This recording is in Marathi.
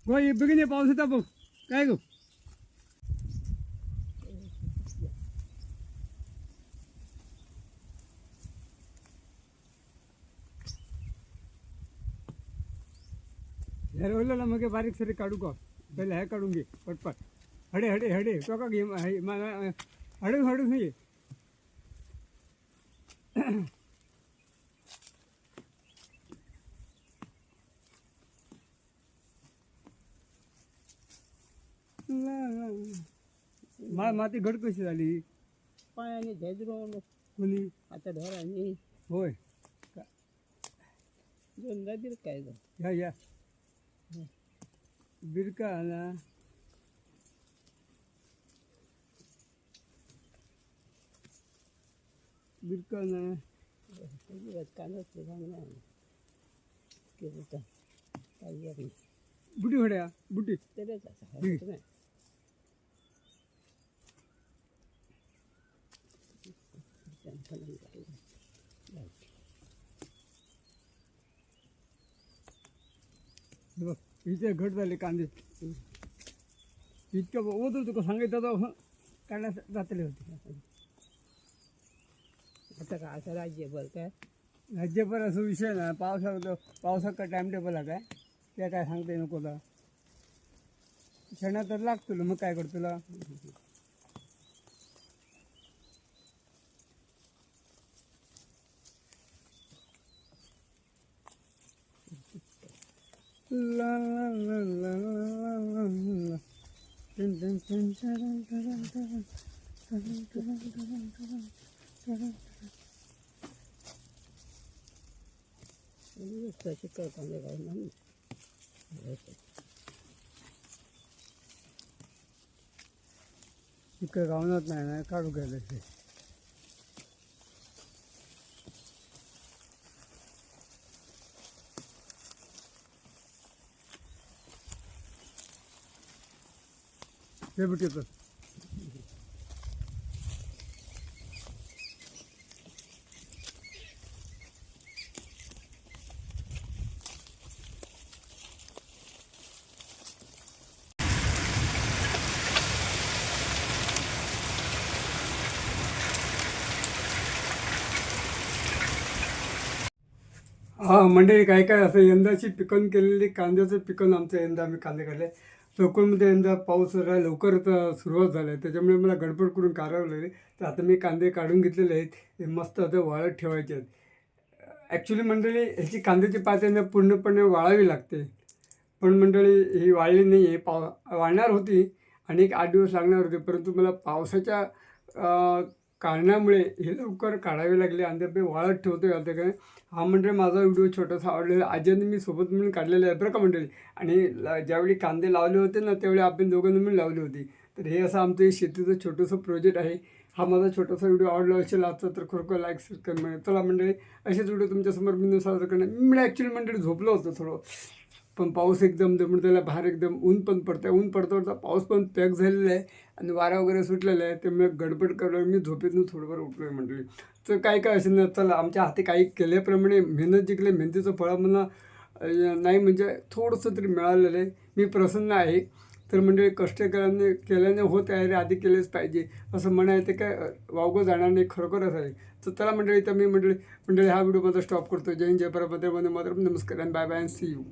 गो ये बघिने पाऊस येता बघ काय गो ह्या रोवलेला मग बारीक सरी काढू का पहिले हे काढून घे पटपट हडे हडे हडे तो का घे हडून हडून ये माती घड कशी झाली पायाने झेजरून कोणी आता ढोरांनी होय दोन जातील काय या या बिरका आला बिरका ना कांदा काही बुटी होड्या बुटी तेच असं बघ इथे घट झाले कांदे इतकं ओत होतं का सांगायचं तर काढण्यास जातले होते आता का असं राज्यभर काय राज्यभर असं विषय ना पावसाचा काय टाइम टेबल आहे काय ते काय सांगते नको तर क्षणा तर लागतो मग काय करतो तुला ला ला ला ला ला ला ला टन टन टन टन टन टन टन टन टन टन शिकव कांदे घालून इकडे गावनात नाही ना काढू घ्यायला ते हे भेटतो हा मंडळी काय काय असं यंदाची पिकन केलेली कांद्याचं पिकन आमचं यंदा आम्ही कांदे काढले चौकोनमध्ये यंदा पाऊस लवकरच सुरुवात झाला आहे त्याच्यामुळे मला गडबड करून काढवलेली तर आता मी कांदे काढून घेतलेले आहेत हे मस्त आता वाळत ठेवायचे आहेत ॲक्च्युली मंडळी ह्याची कांद्याची पात यांना पूर्णपणे वाळावी लागते पण मंडळी ही वाळली नाही आहे वाळणार होती आणि एक 8 दिवस लागणार होते परंतु मला पावसाच्या कारणामुळे हे लवकर काढावे लागले आणि ते वाळत ठेवतो आता काय हा मंडळी माझा व्हिडिओ छोटासा आवडलेला आजीने मी सोबत म्हणून काढलेला आहे बरं का मंडळी आणि ज्यावेळी कांदे लावले होते ना त्यावेळी आपण दोघांनी मिळून लावली होती तर हे असं आमचं शेतीचं छोटंसं प्रोजेक्ट आहे हा माझा छोटासा व्हिडिओ आवडला असेल आजचा तर खरोखर लाईक सबस्क्राईब मिळेल चला मंडळी असेच व्हिडिओ तुमच्यासमोर मी सादर करणार मी ॲक्च्युली मंडळी झोपलो होतो थोडं पण पाऊस एकदम त्यामुळे त्याला बाहेर एकदम ऊन पण पडतं ऊन पडता पाऊस पण पॅक झालेला आहे आणि वारा वगैरे सुटलेला आहे त्यामुळे गडबड करायला मी झोपेतून थोडंफार उठलो आहे मंडळी तर काय काय असेल ना चला आमच्या हाती काही केल्याप्रमाणे मेहनत जिंकले मेहनतीचं फळ मला नाही म्हणजे थोडंसं तरी मिळालेलं आहे मी प्रसन्न आहे तर मंडळी कष्ट केल्याने होत आहे रे आधी केलेच पाहिजे असं म्हणाय ते काय वावगं जाणार नाही खरोखरच आहे तर चला मंडळी तर मी मंडळी हा व्हिडिओ माझा स्टॉप करतो जय हिंद जय परम वंदे मातरम नमस्कार आणि बाय बाय सी यू